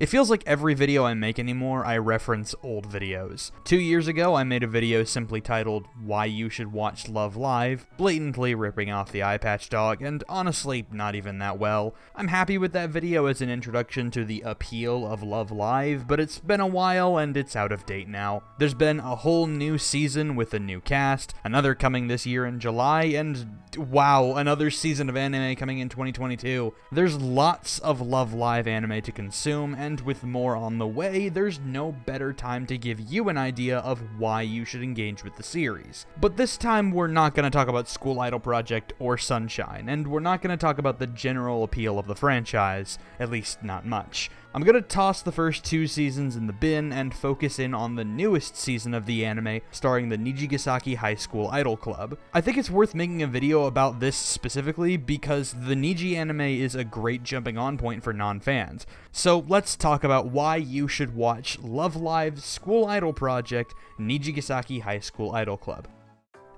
It feels like every video I make anymore, I reference old videos. 2 years ago, I made a video simply titled, Why You Should Watch Love Live, blatantly ripping off the eye patch dog, and honestly, not even that well. I'm happy with that video as an introduction to the appeal of Love Live, but it's been a while and it's out of date now. There's been a whole new season with a new cast, another coming this year in July, and wow, another season of anime coming in 2022. There's lots of Love Live anime to consume, and with more on the way, there's no better time to give you an idea of why you should engage with the series. But this time, we're not going to talk about School Idol Project or Sunshine, and we're not going to talk about the general appeal of the franchise, at least not much. I'm going to toss the first 2 seasons in the bin and focus in on the newest season of the anime, starring the Nijigasaki High School Idol Club. I think it's worth making a video about this specifically because the Niji anime is a great jumping on point for non-fans. So let's talk about why you should watch Love Live's School Idol Project, Nijigasaki High School Idol Club.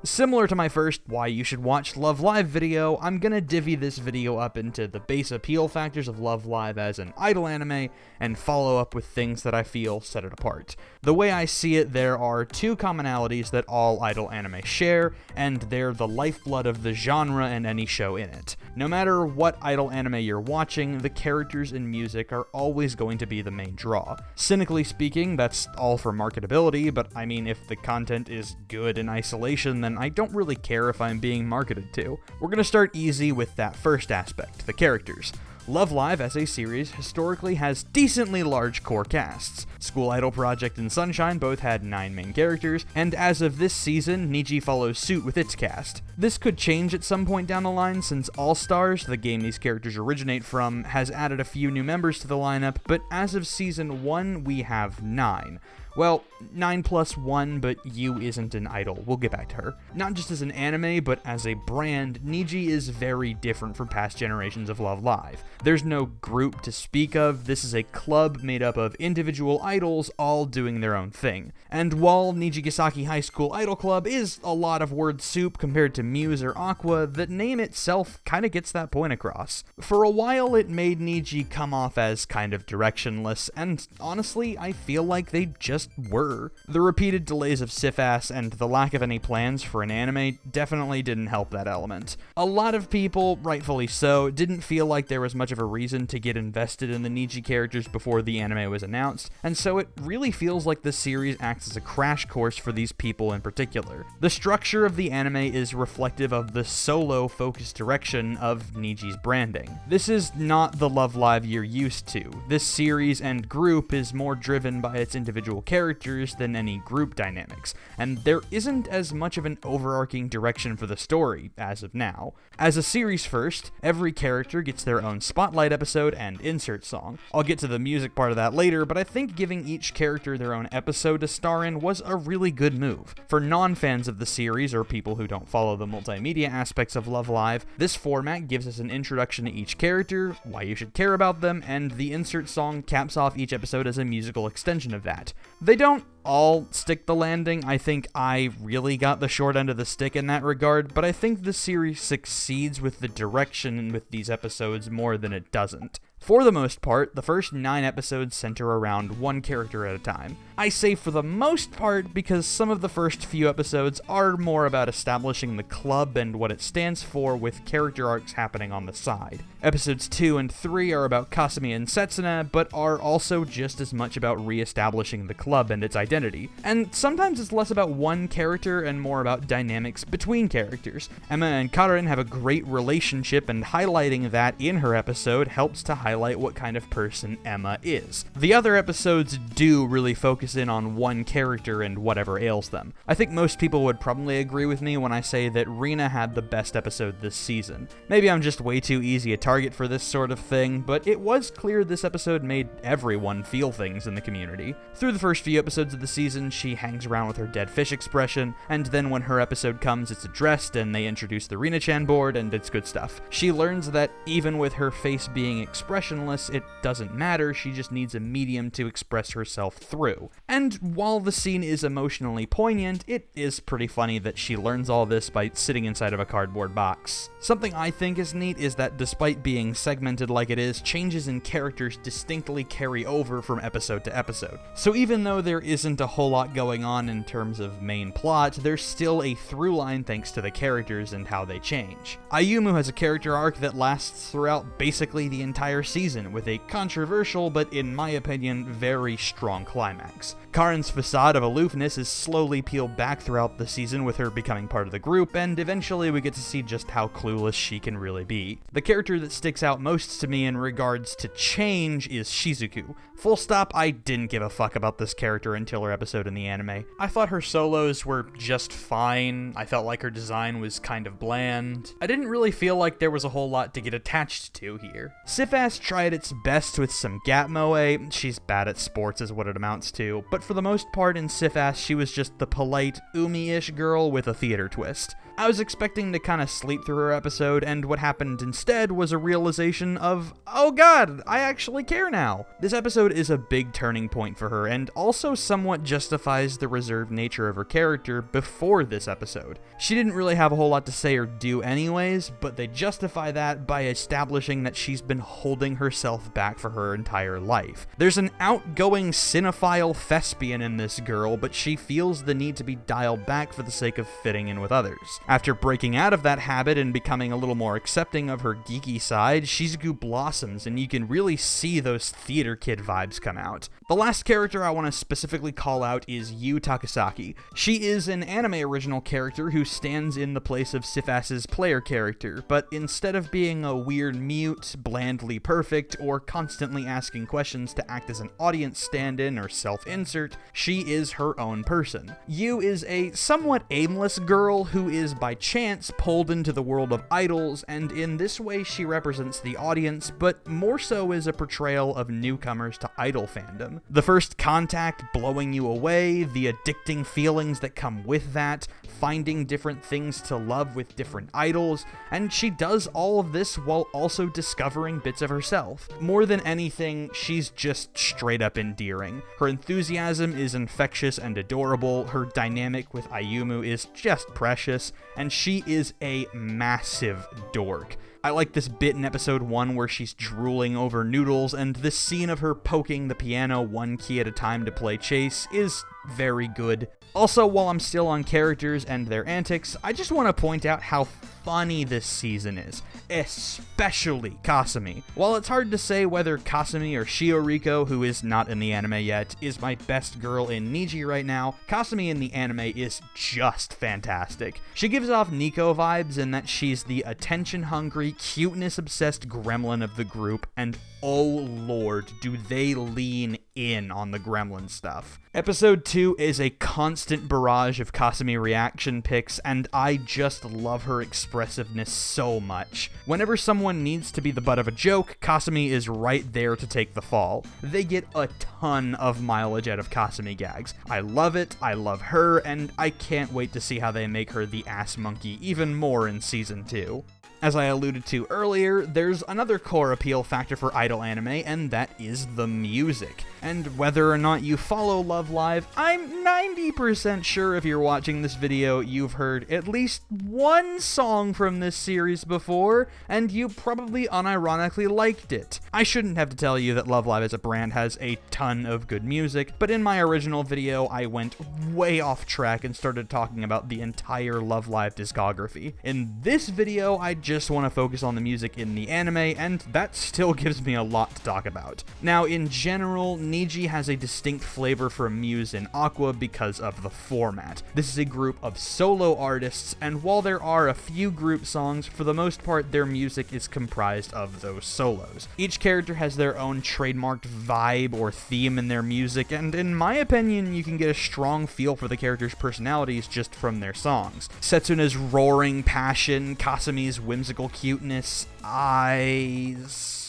Similar to my first Why You Should Watch Love Live video, I'm gonna divvy this video up into the base appeal factors of Love Live as an idol anime, and follow up with things that I feel set it apart. The way I see it, there are 2 commonalities that all idol anime share, and they're the lifeblood of the genre and any show in it. No matter what idol anime you're watching, the characters and music are always going to be the main draw. Cynically speaking, that's all for marketability, but I mean, if the content is good in isolation, then I don't really care if I'm being marketed to. We're gonna start easy with that first aspect, the characters. Love Live as a series historically has decently large core casts. School Idol Project and Sunshine both had 9 main characters, and as of this season, Niji follows suit with its cast. This could change at some point down the line since All Stars, the game these characters originate from, has added a few new members to the lineup, but as of season 1, we have 9. Well, 9 plus 1, but Yu isn't an idol. We'll get back to her. Not just as an anime, but as a brand, Niji is very different from past generations of Love Live. There's no group to speak of. This is a club made up of individual idols all doing their own thing. And while Nijigasaki High School Idol Club is a lot of word soup compared to Muse or Aqua, the name itself kinda gets that point across. For a while, it made Niji come off as kind of directionless, and honestly, I feel like they just were. The repeated delays of SIFAS and the lack of any plans for an anime definitely didn't help that element. A lot of people, rightfully so, didn't feel like there was much of a reason to get invested in the Niji characters before the anime was announced, and so it really feels like the series acts as a crash course for these people in particular. The structure of the anime is reflective of the solo-focused direction of Niji's branding. This is not the Love Live you're used to. This series and group is more driven by its individual characters than any group dynamics, and there isn't as much of an overarching direction for the story as of now. As a series first, every character gets their own spotlight episode and insert song. I'll get to the music part of that later, but I think giving each character their own episode to star in was a really good move. For non-fans of the series or people who don't follow the multimedia aspects of Love Live, this format gives us an introduction to each character, why you should care about them, and the insert song caps off each episode as a musical extension of that. They don't all stick the landing. I think I really got the short end of the stick in that regard, but I think the series succeeds with the direction with these episodes more than it doesn't. For the most part, the first 9 episodes center around one character at a time. I say for the most part because some of the first few episodes are more about establishing the club and what it stands for, with character arcs happening on the side. Episodes 2 and 3 are about Kasumi and Setsuna, but are also just as much about re-establishing the club and its identity. And sometimes it's less about one character and more about dynamics between characters. Emma and Karen have a great relationship, and highlighting that in her episode helps to highlight what kind of person Emma is. The other episodes do really focus in on one character and whatever ails them. I think most people would probably agree with me when I say that Rina had the best episode this season. Maybe I'm just way too easy a target for this sort of thing, but it was clear this episode made everyone feel things in the community. Through the first few episodes of the season, she hangs around with her dead fish expression, and then when her episode comes, it's addressed and they introduce the Rina-chan board, and it's good stuff. She learns that even with her face being expressionless, expressionless, it doesn't matter, she just needs a medium to express herself through. And while the scene is emotionally poignant, it is pretty funny that she learns all this by sitting inside of a cardboard box. Something I think is neat is that despite being segmented like it is, changes in characters distinctly carry over from episode to episode. So even though there isn't a whole lot going on in terms of main plot, there's still a through line thanks to the characters and how they change. Ayumu has a character arc that lasts throughout basically the entire season, with a controversial but in my opinion very strong climax. Karen's facade of aloofness is slowly peeled back throughout the season with her becoming part of the group, and eventually we get to see just how clueless she can really be. The character that sticks out most to me in regards to change is Shizuku. Full stop, I didn't give a fuck about this character until her episode in the anime. I thought her solos were just fine, I felt like her design was kind of bland. I didn't really feel like there was a whole lot to get attached to here. Sif-Ass tried its best with some gap moe, she's bad at sports is what it amounts to, but for the most part in Sif-Ass she was just the polite, Umi-ish girl with a theater twist. I was expecting to kind of sleep through her episode, and what happened instead was a realization of, oh god, I actually care now. This episode is a big turning point for her, and also somewhat justifies the reserved nature of her character before this episode. She didn't really have a whole lot to say or do anyways, but they justify that by establishing that she's been holding herself back for her entire life. There's an outgoing cinephile thespian in this girl, but she feels the need to be dialed back for the sake of fitting in with others. After breaking out of that habit and becoming a little more accepting of her geeky side, Shizuku blossoms, and you can really see those theater kid vibes come out. The last character I want to specifically call out is Yu Takasaki. She is an anime original character who stands in the place of Sif-Ass's player character, but instead of being a weird mute, blandly perfect, or constantly asking questions to act as an audience stand-in or self-insert, she is her own person. Yu is a somewhat aimless girl who is by chance pulled into the world of idols, and in this way she represents the audience, but more so is a portrayal of newcomers to idol fandom. The first contact blowing you away, the addicting feelings that come with that, finding different things to love with different idols, and she does all of this while also discovering bits of herself. More than anything, she's just straight up endearing. Her enthusiasm is infectious and adorable, her dynamic with Ayumu is just precious, and she is a massive dork. I like this bit in episode 1 where she's drooling over noodles, and this scene of her poking the piano one key at a time to play chase is very good. Also, while I'm still on characters and their antics, I just want to point out how funny this season is, especially Kasumi. While it's hard to say whether Kasumi or Shioriko, who is not in the anime yet, is my best girl in Niji right now, Kasumi in the anime is just fantastic. She gives off Nico vibes in that she's the attention-hungry, cuteness-obsessed gremlin of the group, and oh lord, do they lean in on the gremlin stuff. Episode 2 is a constant barrage of Kasumi reaction pics, and I just love her expressiveness so much. Whenever someone needs to be the butt of a joke, Kasumi is right there to take the fall. They get a ton of mileage out of Kasumi gags. I love it, I love her, and I can't wait to see how they make her the ass monkey even more in Season 2. As I alluded to earlier, there's another core appeal factor for idol anime, and that is the music. And whether or not you follow Love Live, I'm 90% sure if you're watching this video, you've heard at least one song from this series before, and you probably unironically liked it. I shouldn't have to tell you that Love Live as a brand has a ton of good music, but in my original video, I went way off track and started talking about the entire Love Live discography. In this video, I just want to focus on the music in the anime, and that still gives me a lot to talk about. Now, in general, Niji has a distinct flavor from Muse and Aqua because of the format. This is a group of solo artists, and while there are a few group songs, for the most part their music is comprised of those solos. Each character has their own trademarked vibe or theme in their music, and in my opinion you can get a strong feel for the characters' personalities just from their songs. Setsuna's roaring passion, Kasumi's whimsical cuteness, eyes...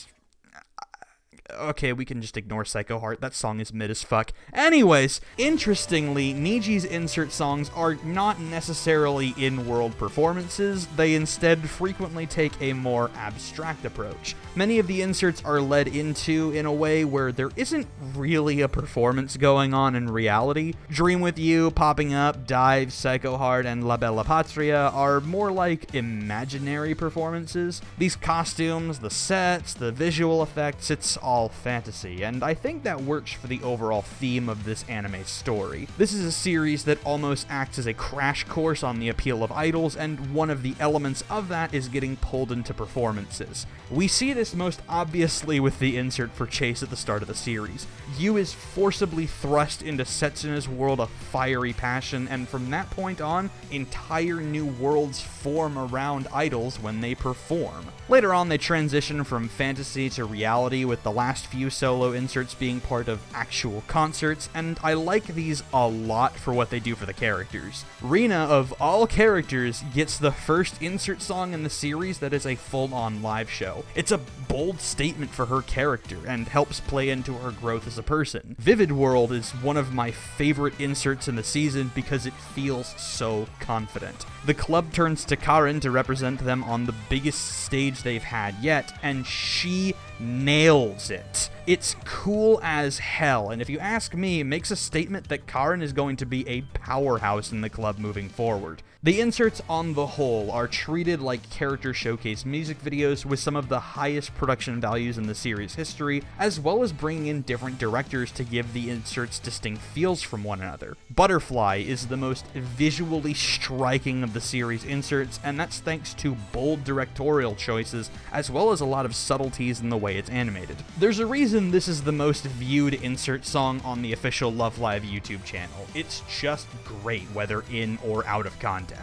Okay, we can just ignore Psycho Heart. That song is mid as fuck. Anyways, interestingly, Niji's insert songs are not necessarily in-world performances. They instead frequently take a more abstract approach. Many of the inserts are led into in a way where there isn't really a performance going on in reality. Dream With You, Popping Up, Dive, Psycho Heart, and La Bella Patria are more like imaginary performances. These costumes, the sets, the visual effects, it's all fantasy, and I think that works for the overall theme of this anime story. This is a series that almost acts as a crash course on the appeal of idols, and one of the elements of that is getting pulled into performances. We see this most obviously with the insert for Chase at the start of the series. Yu is forcibly thrust into Setsuna's world of fiery passion, and from that point on, entire new worlds form around idols when they perform. Later on, they transition from fantasy to reality, with the last few solo inserts being part of actual concerts, and I like these a lot for what they do for the characters. Rina, of all characters, gets the first insert song in the series that is a full-on live show. It's a bold statement for her character, and helps play into her growth as a person. Vivid World is one of my favorite inserts in the season because it feels so confident. The club turns to Karin to represent them on the biggest stage they've had yet, and she nails it. It's cool as hell, and if you ask me, it makes a statement that Karin is going to be a powerhouse in the club moving forward. The inserts on the whole are treated like character showcase music videos with some of the highest production values in the series history, as well as bringing in different directors to give the inserts distinct feels from one another. Butterfly is the most visually striking of the series inserts, and that's thanks to bold directorial choices, as well as a lot of subtleties in the way it's animated. There's a reason this is the most viewed insert song on the official Love Live YouTube channel. It's just great, whether in or out of context.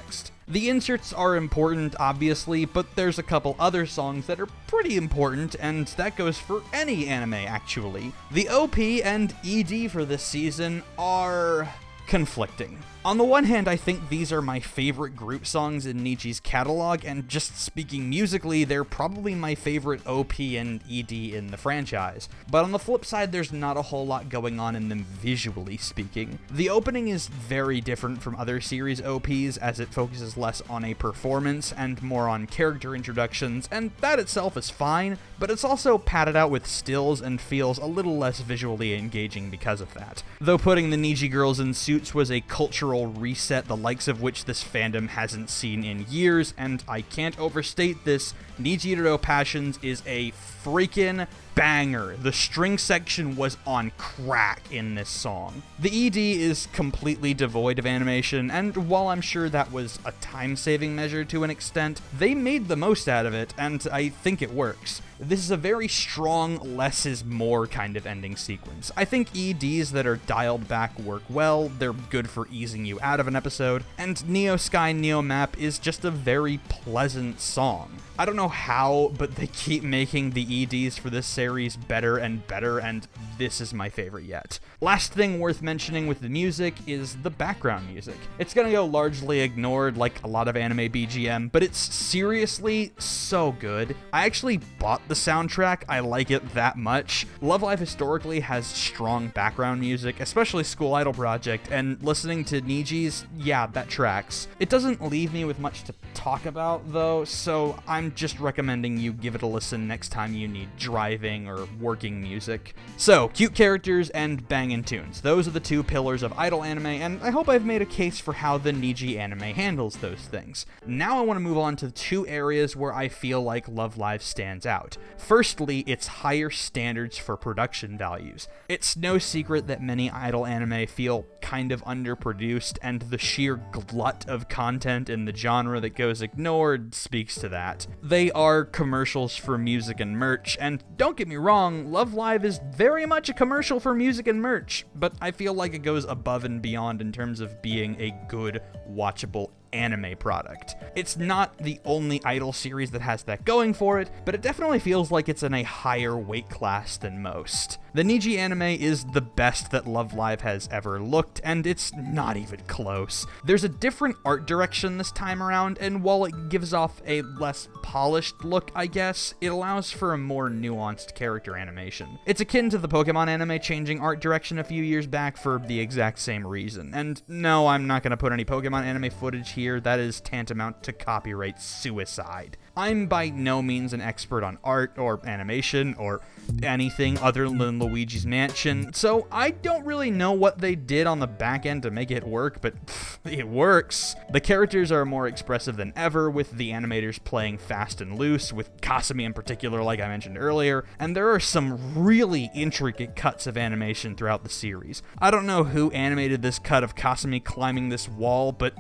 The inserts are important, obviously, but there's a couple other songs that are pretty important, and that goes for any anime, actually. The OP and ED for this season are conflicting. On the one hand, I think these are my favorite group songs in Niji's catalog, and just speaking musically, they're probably my favorite OP and ED in the franchise. But on the flip side, there's not a whole lot going on in them visually speaking. The opening is very different from other series OPs, as it focuses less on a performance and more on character introductions, and that itself is fine, but it's also padded out with stills and feels a little less visually engaging because of that. Though putting the Niji girls in suits was a cultural reset the likes of which this fandom hasn't seen in years, and I can't overstate this, Nijiiro Passions is a freaking banger. The string section was on crack in this song. The ED is completely devoid of animation, and while I'm sure that was a time-saving measure to an extent, they made the most out of it, and I think it works. This is a very strong less is more kind of ending sequence. I think EDs that are dialed back work well, they're good for easing you out of an episode, and Neo Sky Neo Map is just a very pleasant song. I don't know how, but they keep making the EDs for this series better and better, and this is my favorite yet. Last thing worth mentioning with the music is the background music. It's gonna go largely ignored like a lot of anime BGM, but it's seriously so good. I actually bought the soundtrack, I like it that much. Love Live historically has strong background music, especially School Idol Project, and listening to Niji's, yeah, that tracks. It doesn't leave me with much to talk about though, so I'm just recommending you give it a listen next time you need driving or working music. So, cute characters and bangin' tunes. Those are the two pillars of idol anime, and I hope I've made a case for how the Niji anime handles those things. Now I want to move on to two areas where I feel like Love Live stands out. Firstly, its higher standards for production values. It's no secret that many idol anime feel kind of underproduced, and the sheer glut of content in the genre that goes ignored speaks to that. They are commercials for music and merch, and don't get me wrong, Love Live is very much a commercial for music and merch, but I feel like it goes above and beyond in terms of being a good, watchable anime product. It's not the only idol series that has that going for it, but it definitely feels like it's in a higher weight class than most. The Niji anime is the best that Love Live has ever looked, and it's not even close. There's a different art direction this time around, and while it gives off a less polished look, I guess, it allows for a more nuanced character animation. It's akin to the Pokemon anime changing art direction a few years back for the exact same reason. And no, I'm not going to put any Pokemon anime footage here. That is tantamount to copyright suicide. I'm by no means an expert on art or animation or anything other than Luigi's Mansion, so I don't really know what they did on the back end to make it work, but it works. The characters are more expressive than ever, with the animators playing fast and loose, with Kasumi in particular, like I mentioned earlier, and there are some really intricate cuts of animation throughout the series. I don't know who animated this cut of Kasumi climbing this wall, but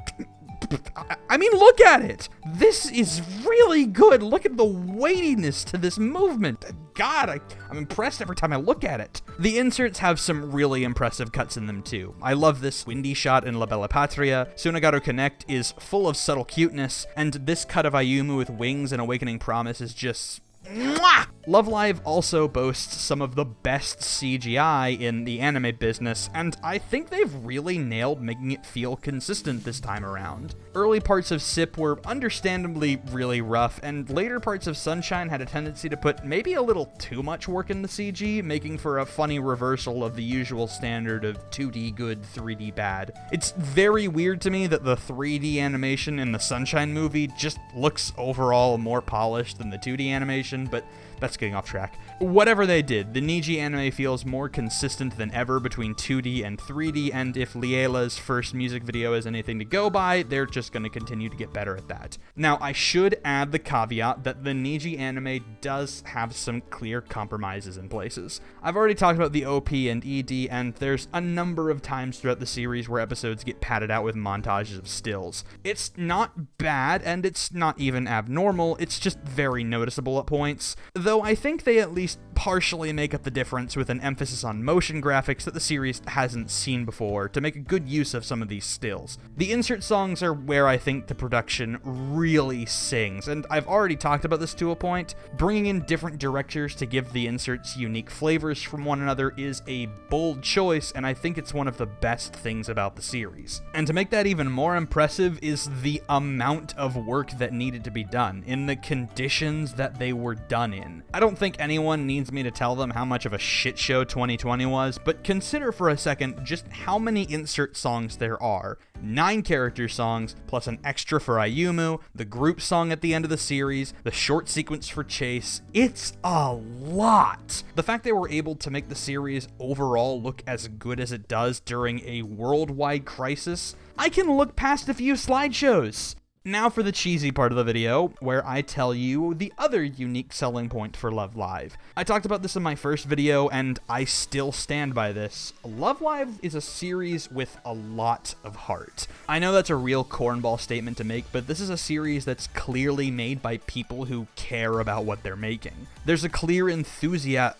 I mean, look at it! This is really good! Look at the weightiness to this movement! God, I'm impressed every time I look at it. The inserts have some really impressive cuts in them too. I love this windy shot in La Bella Patria, Sunagaru Connect is full of subtle cuteness, and this cut of Ayumu with wings and Awakening Promise is just mwah! Love Live also boasts some of the best CGI in the anime business, and I think they've really nailed making it feel consistent this time around. Early parts of SIP were understandably really rough, and later parts of Sunshine had a tendency to put maybe a little too much work in the CG, making for a funny reversal of the usual standard of 2D good, 3D bad. It's very weird to me that the 3D animation in the Sunshine movie just looks overall more polished than the 2D animation, but that's getting off track. Whatever they did, the Niji anime feels more consistent than ever between 2D and 3D, and if Liela's first music video is anything to go by, they're just going to continue to get better at that. Now, I should add the caveat that the Niji anime does have some clear compromises in places. I've already talked about the OP and ED, and there's a number of times throughout the series where episodes get padded out with montages of stills. It's not bad, and it's not even abnormal, it's just very noticeable at points, though I think they at least partially make up the difference with an emphasis on motion graphics that the series hasn't seen before to make a good use of some of these stills. The insert songs are where I think the production really sings, and I've already talked about this to a point. Bringing in different directors to give the inserts unique flavors from one another is a bold choice, and I think it's one of the best things about the series. And to make that even more impressive is the amount of work that needed to be done, in the conditions that they were done in. I don't think anyone needs me to tell them how much of a shit show 2020 was, but consider for a second just how many insert songs there are. 9 character songs, plus an extra for Ayumu, the group song at the end of the series, the short sequence for Chase. It's a lot! The fact they were able to make the series overall look as good as it does during a worldwide crisis, I can look past a few slideshows. Now for the cheesy part of the video, where I tell you the other unique selling point for Love Live. I talked about this in my first video, and I still stand by this. Love Live is a series with a lot of heart. I know that's a real cornball statement to make, but this is a series that's clearly made by people who care about what they're making. There's a clear enthusiasm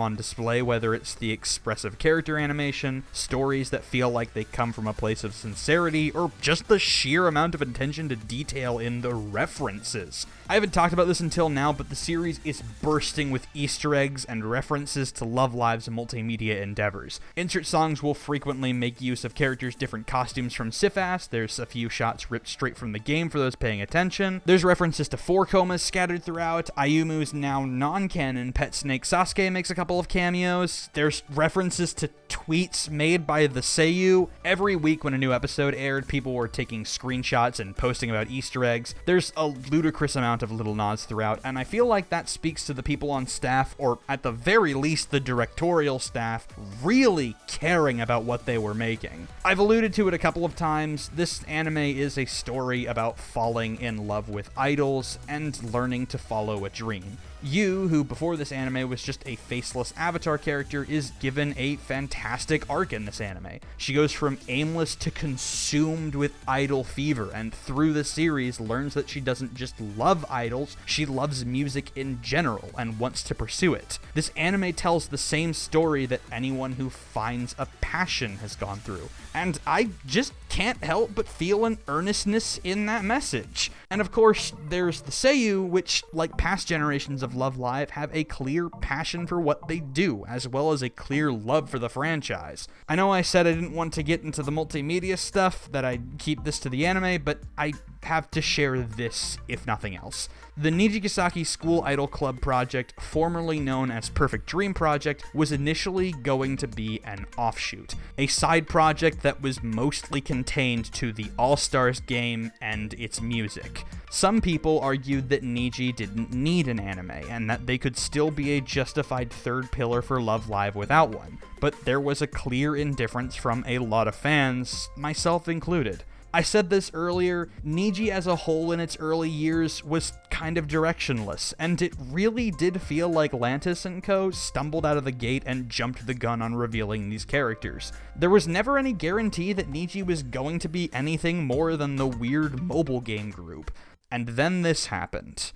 on display, whether it's the expressive character animation, stories that feel like they come from a place of sincerity, or just the sheer amount of attention to detail in the references. I haven't talked about this until now, but the series is bursting with Easter eggs and references to Love Live's multimedia endeavors. Insert songs will frequently make use of characters' different costumes from Sifas. There's a few shots ripped straight from the game for those paying attention. There's references to 4 comas scattered throughout. Ayumu's now non-canon pet snake Sasuke makes a couple of cameos. There's references to tweets made by the Seiyu. Every week when a new episode aired, people were taking screenshots and posting about Easter eggs. There's a ludicrous amount of little nods throughout, and I feel like that speaks to the people on staff, or at the very least the directorial staff, really caring about what they were making. I've alluded to it a couple of times. This anime is a story about falling in love with idols and learning to follow a dream. Yu, who before this anime was just a faceless avatar character, is given a fantastic arc in this anime. She goes from aimless to consumed with idol fever, and through the series learns that she doesn't just love idols, she loves music in general and wants to pursue it. This anime tells the same story that anyone who finds a passion has gone through, and I just can't help but feel an earnestness in that message. And of course, there's the Seiyu, which, like past generations of Love Live, have a clear passion for what they do, as well as a clear love for the franchise. I know I said I didn't want to get into the multimedia stuff, that I'd keep this to the anime, but I have to share this, if nothing else. The Nijigasaki School Idol Club project, formerly known as Perfect Dream Project, was initially going to be an offshoot, a side project that was mostly contained to the All-Stars game and its music. Some people argued that Niji didn't need an anime, and that they could still be a justified third pillar for Love Live without one, but there was a clear indifference from a lot of fans, myself included. I said this earlier, Niji as a whole in its early years was kind of directionless, and it really did feel like Lantis & Co. stumbled out of the gate and jumped the gun on revealing these characters. There was never any guarantee that Niji was going to be anything more than the weird mobile game group. And then this happened.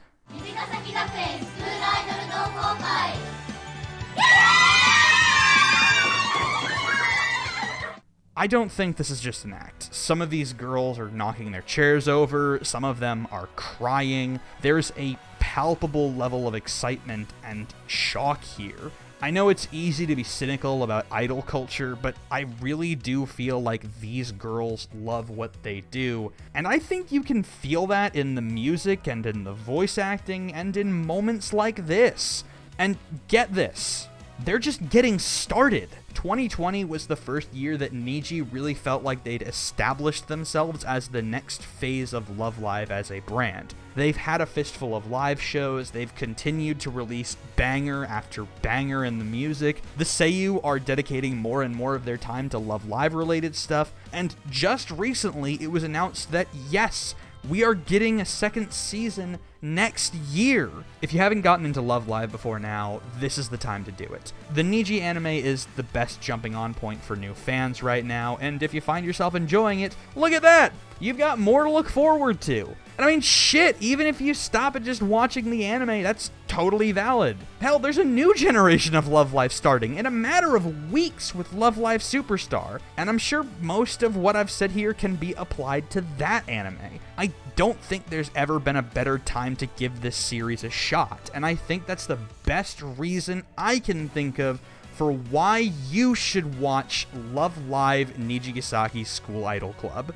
I don't think this is just an act. Some of these girls are knocking their chairs over, some of them are crying. There's a palpable level of excitement and shock here. I know it's easy to be cynical about idol culture, but I really do feel like these girls love what they do, and I think you can feel that in the music and in the voice acting and in moments like this. And get this, they're just getting started. 2020 was the first year that Niji really felt like they'd established themselves as the next phase of Love Live as a brand. They've had a fistful of live shows, they've continued to release banger after banger in the music, the Seiyu are dedicating more and more of their time to Love Live related stuff, and just recently it was announced that yes, we are getting a second season next year. If you haven't gotten into Love Live before now, this is the time to do it. The Niji anime is the best jumping on point for new fans right now, and if you find yourself enjoying it, look at that! You've got more to look forward to. And I mean, shit, even if you stop at just watching the anime, that's totally valid. Hell, there's a new generation of Love Live starting in a matter of weeks with Love Live Superstar, and I'm sure most of what I've said here can be applied to that anime. I don't think there's ever been a better time to give this series a shot, and I think that's the best reason I can think of for why you should watch Love Live Nijigasaki School Idol Club.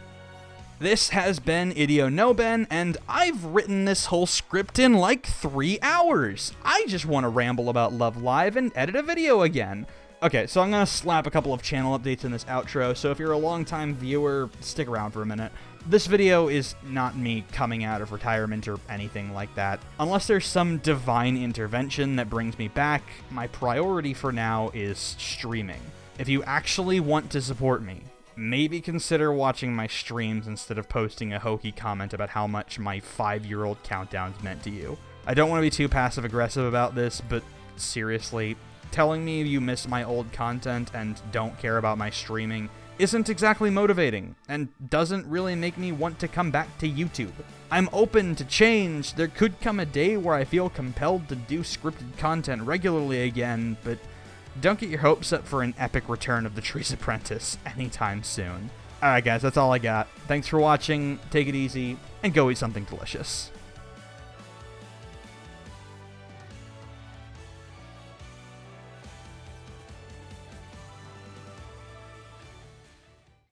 This has been Idio Noben, and I've written this whole script in like 3 hours. I just want to ramble about Love Live and edit a video again. Okay, so I'm gonna slap a couple of channel updates in this outro, so if you're a long-time viewer, stick around for a minute. This video is not me coming out of retirement or anything like that. Unless there's some divine intervention that brings me back, my priority for now is streaming. If you actually want to support me, maybe consider watching my streams instead of posting a hokey comment about how much my 5-year-old countdowns meant to you. I don't want to be too passive-aggressive about this, but seriously, telling me you miss my old content and don't care about my streaming isn't exactly motivating, and doesn't really make me want to come back to YouTube. I'm open to change. There could come a day where I feel compelled to do scripted content regularly again, but don't get your hopes up for an epic return of The Tree's Apprentice anytime soon. Alright guys, that's all I got. Thanks for watching, take it easy, and go eat something delicious.